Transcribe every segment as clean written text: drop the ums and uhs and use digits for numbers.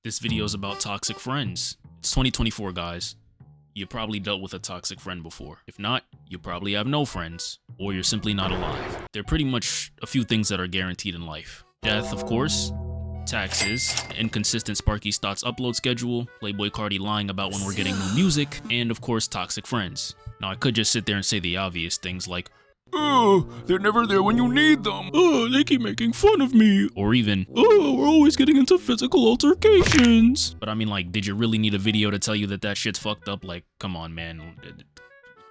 This video is about toxic friends. It's 2024, guys. You probably dealt with a toxic friend before. If not, you probably have no friends, or you're simply not alive. There are pretty much a few things that are guaranteed in life. Death, of course, taxes, inconsistent SparkysThots upload schedule, Playboy Cardi lying about when we're getting new music, and of course, toxic friends. Now, I could just sit there and say the obvious things like, "Oh, they're never there when you need them. Oh, they keep making fun of me." Or even, "Oh, we're always getting into physical altercations." But I mean, like, did you really need a video to tell you that that shit's fucked up? Like, come on, man.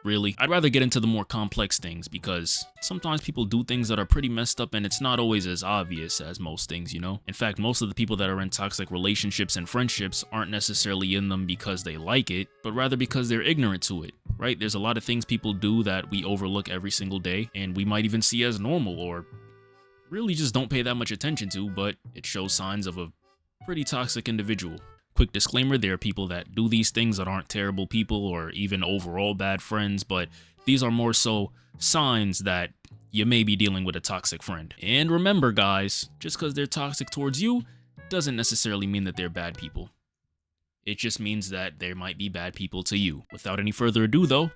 Really? I'd rather get into the more complex things because sometimes people do things that are pretty messed up and it's not always as obvious as most things, you know? In fact, most of the people that are in toxic relationships and friendships aren't necessarily in them because they like it, but rather because they're ignorant to it, right? There's a lot of things people do that we overlook every single day and we might even see as normal or really just don't pay that much attention to, but it shows signs of a pretty toxic individual. Quick disclaimer, there are people that do these things that aren't terrible people or even overall bad friends, but these are more so signs that you may be dealing with a toxic friend. And remember, guys, just because they're toxic towards you doesn't necessarily mean that they're bad people. It just means that there might be bad people to you. Without any further ado though,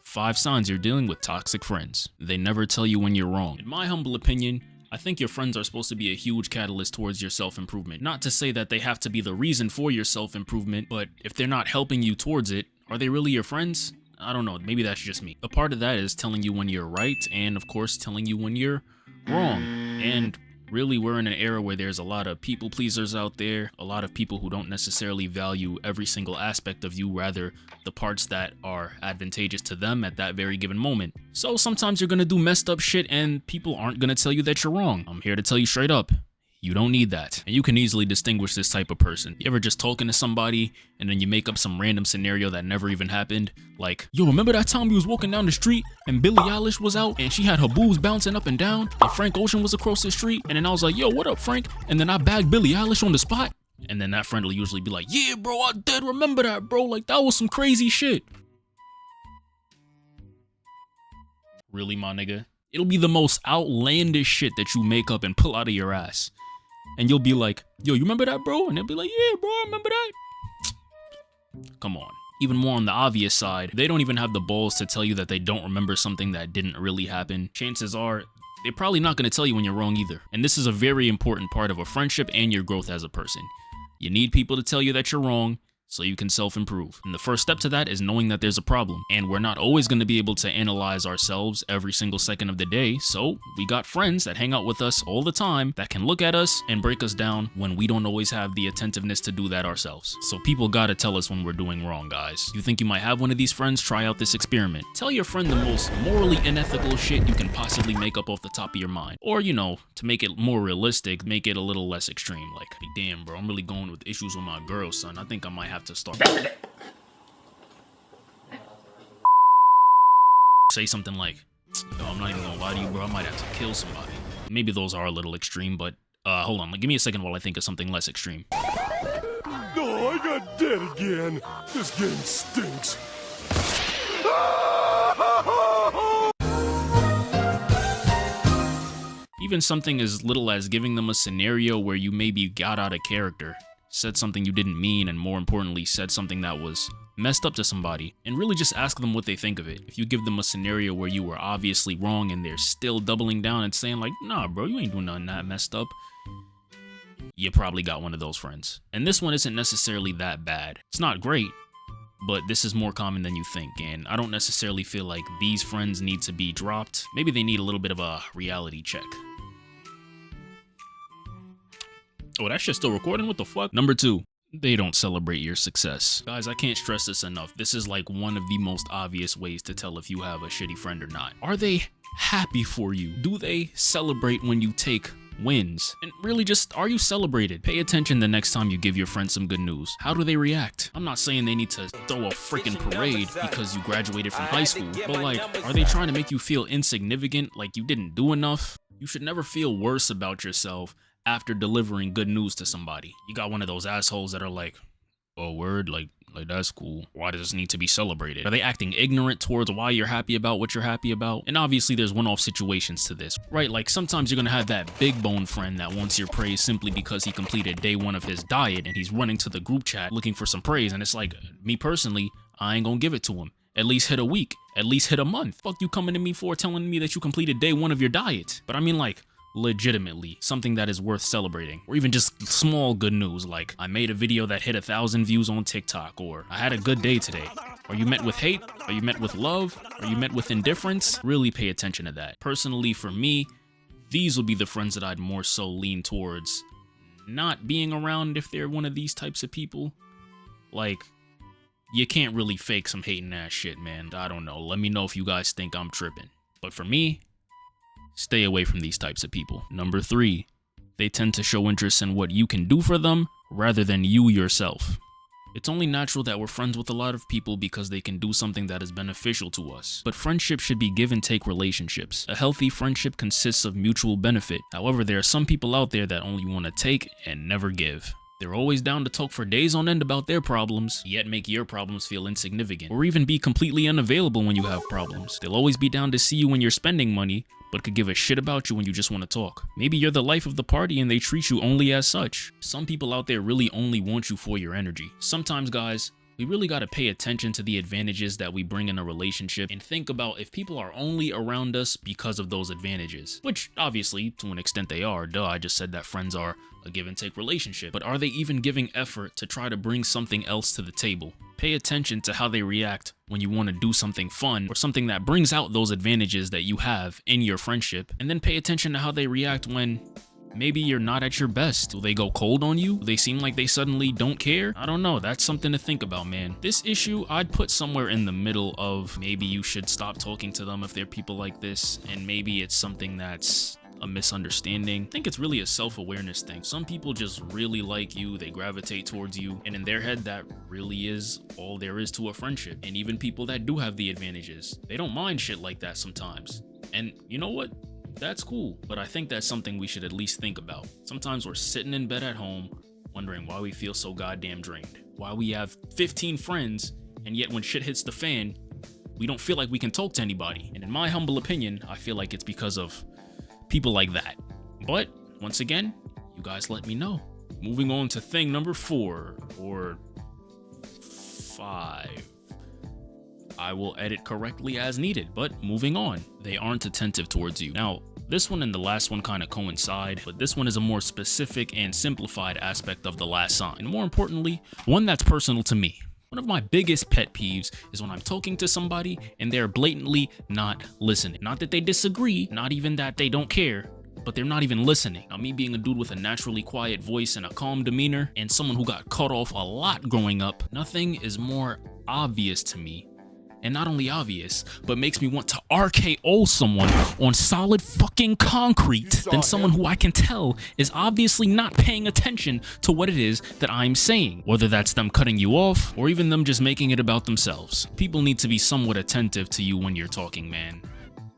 5 signs you're dealing with toxic friends. They never tell you when you're wrong. In my humble opinion, I think your friends are supposed to be a huge catalyst towards your self-improvement. Not to say that they have to be the reason for your self-improvement, but if they're not helping you towards it, are they really your friends? I don't know, maybe that's just me. A part of that is telling you when you're right, and of course telling you when you're wrong. And really, we're in an era where there's a lot of people pleasers out there, a lot of people who don't necessarily value every single aspect of you, rather the parts that are advantageous to them at that very given moment. So sometimes you're gonna do messed up shit and people aren't gonna tell you that you're wrong. I'm here to tell you straight up, you don't need that. And you can easily distinguish this type of person. You ever just talking to somebody and then you make up some random scenario that never even happened? Like, yo, remember that time we was walking down the street and Billie Eilish was out and she had her boobs bouncing up and down and Frank Ocean was across the street? And then I was like, yo, what up, Frank? And then I bagged Billie Eilish on the spot. And then that friend will usually be like, yeah, bro, I did remember that, bro. Like, that was some crazy shit. Really, my nigga? It'll be the most outlandish shit that you make up and pull out of your ass. And you'll be like, yo, you remember that, bro? And they'll be like, yeah, bro, I remember that. Come on. Even more on the obvious side, they don't even have the balls to tell you that they don't remember something that didn't really happen. Chances are, they're probably not going to tell you when you're wrong either. And this is a very important part of a friendship and your growth as a person. You need people to tell you that you're wrong so you can self-improve. And the first step to that is knowing that there's a problem. And we're not always going to be able to analyze ourselves every single second of the day. So we got friends that hang out with us all the time that can look at us and break us down when we don't always have the attentiveness to do that ourselves. So people gotta tell us when we're doing wrong, guys. You think you might have one of these friends? Try out this experiment. Tell your friend the most morally unethical shit you can possibly make up off the top of your mind. Or, you know, to make it more realistic, make it a little less extreme. Like, hey, damn, bro, I'm really going with issues with my girl, son. I think I might have to start. Say something like, no, I'm not even gonna lie to you, bro, I might have to kill somebody. Maybe those are a little extreme, but hold on, give me a second while I think of something less extreme. Oh, I got dead again. This game stinks. Even something as little as giving them a scenario where you maybe got out of character, said something you didn't mean, and more importantly, said something that was messed up to somebody, and really just ask them what they think of it. If you give them a scenario where you were obviously wrong and they're still doubling down and saying like, nah, bro, you ain't doing nothing that messed up, you probably got one of those friends. And this one isn't necessarily that bad. It's not great, but this is more common than you think, and I don't necessarily feel like these friends need to be dropped. Maybe they need a little bit of a reality check. Oh, that shit's still recording? What the fuck? Number 2, they don't celebrate your success. Guys, I can't stress this enough. This is like one of the most obvious ways to tell if you have a shitty friend or not. Are they happy for you? Do they celebrate when you take wins? And really just, are you celebrated? Pay attention the next time you give your friend some good news. How do they react? I'm not saying they need to throw a freaking parade because you graduated from high school, but like, are they trying to make you feel insignificant, like you didn't do enough? You should never feel worse about yourself after delivering good news to somebody. You got one of those assholes that are like, oh, word, like Like, that's cool. Why does this need to be celebrated? Are they acting ignorant towards why you're happy about what you're happy about? And obviously there's one-off situations to this, right? Like sometimes you're gonna have that big bone friend that wants your praise simply because he completed day 1 of his diet and he's running to the group chat looking for some praise. And it's like, me personally, I ain't gonna give it to him. At least hit a week, at least hit a month. Fuck you coming to me for telling me that you completed day 1 of your diet. But I mean, like, legitimately something that is worth celebrating, or even just small good news like I made a video that hit 1,000 views on TikTok, or I had a good day today. Are you met with hate? Are you met with love? Are you met with indifference? Really pay attention to that. Personally, for me, these would be the friends that I'd more so lean towards not being around if they're one of these types of people. Like, you can't really fake some hating ass shit, man. I don't know. Let me know if you guys think I'm tripping. But for me, stay away from these types of people. Number 3, they tend to show interest in what you can do for them rather than you yourself. It's only natural that we're friends with a lot of people because they can do something that is beneficial to us. But friendship should be give and take relationships. A healthy friendship consists of mutual benefit. However, there are some people out there that only want to take and never give. They're always down to talk for days on end about their problems, yet make your problems feel insignificant, or even be completely unavailable when you have problems. They'll always be down to see you when you're spending money, but could give a shit about you when you just want to talk. Maybe you're the life of the party and they treat you only as such. Some people out there really only want you for your energy. Sometimes, guys, we really got to pay attention to the advantages that we bring in a relationship and think about if people are only around us because of those advantages. Which, obviously, to an extent they are. Duh, I just said that friends are a give and take relationship. But are they even giving effort to try to bring something else to the table? Pay attention to how they react when you want to do something fun or something that brings out those advantages that you have in your friendship. And then pay attention to how they react when maybe you're not at your best. Do they go cold on you? Do they seem like they suddenly don't care? I don't know. That's something to think about, man. This issue, I'd put somewhere in the middle of maybe you should stop talking to them if they're people like this, and maybe it's something that's a misunderstanding. I think it's really a self-awareness thing. Some people just really like you, they gravitate towards you, and in their head that really is all there is to a friendship. And even people that do have the advantages, they don't mind shit like that sometimes. And you know what? That's cool, but I think that's something we should at least think about. Sometimes we're sitting in bed at home wondering why we feel so goddamn drained, why we have 15 friends, and yet when shit hits the fan, we don't feel like we can talk to anybody. And in my humble opinion, I feel like it's because of people like that. But once again, you guys let me know. Moving on to thing number 4 or 5. I will edit correctly as needed, but moving on. They aren't attentive towards you. Now, this one and the last one kind of coincide, but this one is a more specific and simplified aspect of the last sign. And more importantly, one that's personal to me. One of my biggest pet peeves is when I'm talking to somebody and they're blatantly not listening. Not that they disagree, not even that they don't care, but they're not even listening. Now, me being a dude with a naturally quiet voice and a calm demeanor, and someone who got cut off a lot growing up, nothing is more obvious to me. And not only obvious, but makes me want to RKO someone on solid fucking concrete than someone who I can tell is obviously not paying attention to what it is that I'm saying. Whether that's them cutting you off, or even them just making it about themselves. People need to be somewhat attentive to you when you're talking, man.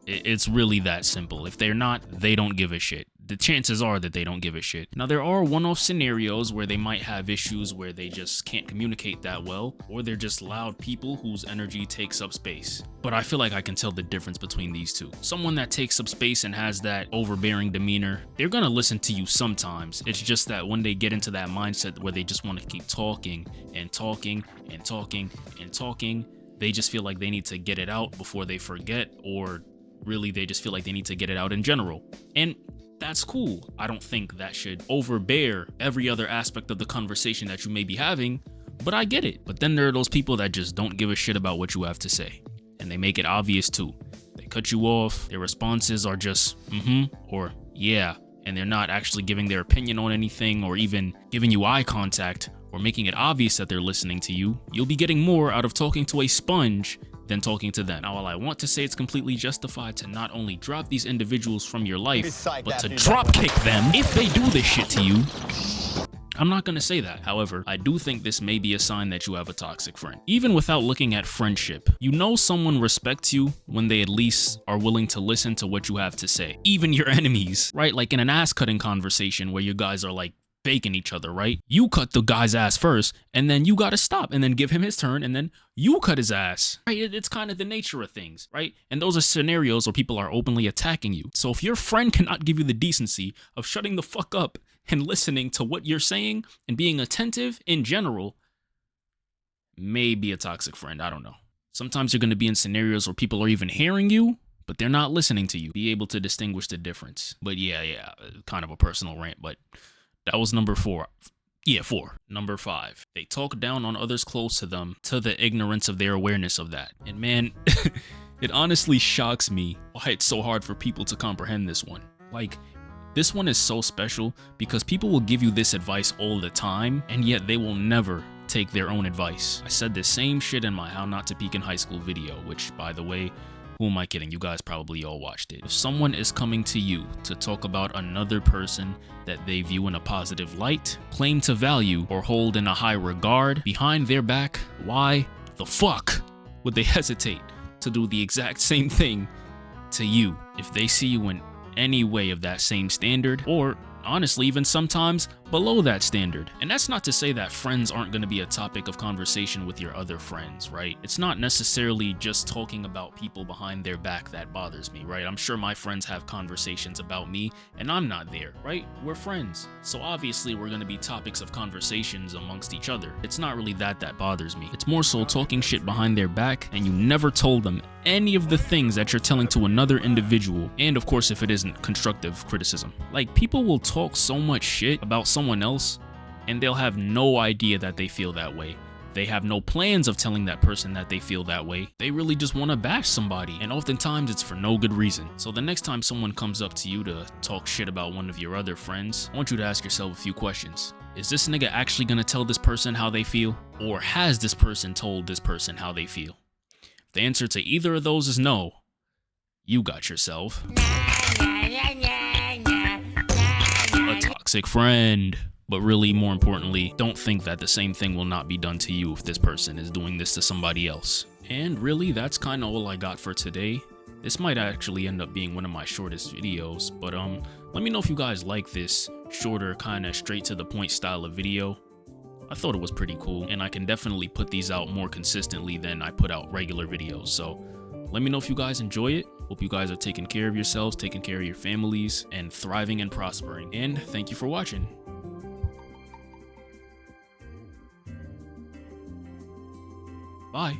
It's really that simple. If they're not, they don't give a shit. The chances are that they don't give a shit. Now, there are one-off scenarios where they might have issues where they just can't communicate that well, or they're just loud people whose energy takes up space. But I feel like I can tell the difference between these two. Someone that takes up space and has that overbearing demeanor, they're gonna listen to you sometimes. It's just that when they get into that mindset where they just want to keep talking and talking and talking and talking, they just feel like they need to get it out before they forget, or really they just feel like they need to get it out in general. And that's cool. I don't think that should overbear every other aspect of the conversation that you may be having, but I get it. But then there are those people that just don't give a shit about what you have to say, and they make it obvious too. They cut you off, their responses are just or yeah, and they're not actually giving their opinion on anything or even giving you eye contact or making it obvious that they're listening to you. You'll be getting more out of talking to a sponge than talking to them. Now, while I want to say it's completely justified to not only drop these individuals from your life, but to drop kick them if they do this shit to you, I'm not gonna say that. However, I do think this may be a sign that you have a toxic friend. Even without looking at friendship, you know someone respects you when they at least are willing to listen to what you have to say. Even your enemies, right? Like in an ass-cutting conversation where you guys are like faking each other, right? You cut the guy's ass first, and then you gotta stop and then give him his turn, and then you cut his ass, right? It's kind of the nature of things, right? And those are scenarios where people are openly attacking you. So if your friend cannot give you the decency of shutting the fuck up and listening to what you're saying and being attentive in general, maybe a toxic friend, I don't know. Sometimes you're gonna be in scenarios where people are even hearing you, but they're not listening to you. Be able to distinguish the difference. But yeah, kind of a personal rant, but that was number 4. Yeah, 4. Number 5, they talk down on others close to them to the ignorance of their awareness of that. And man, it honestly shocks me why it's so hard for people to comprehend this one. Like, this one is so special because people will give you this advice all the time, and yet they will never take their own advice. I said the same shit in my How Not to Peak in High School video, which, by the way, who am I kidding? You guys probably all watched it. If someone is coming to you to talk about another person that they view in a positive light, claim to value, or hold in a high regard behind their back, why the fuck would they hesitate to do the exact same thing to you if they see you in any way of that same standard, or honestly even sometimes below that standard? And that's not to say that friends aren't going to be a topic of conversation with your other friends, right? It's not necessarily just talking about people behind their back that bothers me, right? I'm sure my friends have conversations about me and I'm not there, right? We're friends, so obviously we're going to be topics of conversations amongst each other. It's not really that bothers me. It's more so talking shit behind their back and you never told them any of the things that you're telling to another individual, and of course if it isn't constructive criticism. Like, people will talk so much shit about someone else and they'll have no idea that they feel that way. They have no plans of telling that person that they feel that way. They really just want to bash somebody, and oftentimes it's for no good reason. So the next time someone comes up to you to talk shit about one of your other friends, I want you to ask yourself a few questions. Is this nigga actually gonna tell this person how they feel? Or has this person told this person how they feel? If the answer to either of those is no, you got yourself a toxic friend. But really, more importantly, don't think that the same thing will not be done to you if this person is doing this to somebody else. And really, that's kind of all I got for today. This might actually end up being one of my shortest videos, but let me know if you guys like this shorter, kind of straight to the point style of video. I thought it was pretty cool, and I can definitely put these out more consistently than I put out regular videos. So let me know if you guys enjoy it. Hope you guys are taking care of yourselves, taking care of your families, and thriving and prospering. And thank you for watching. Bye.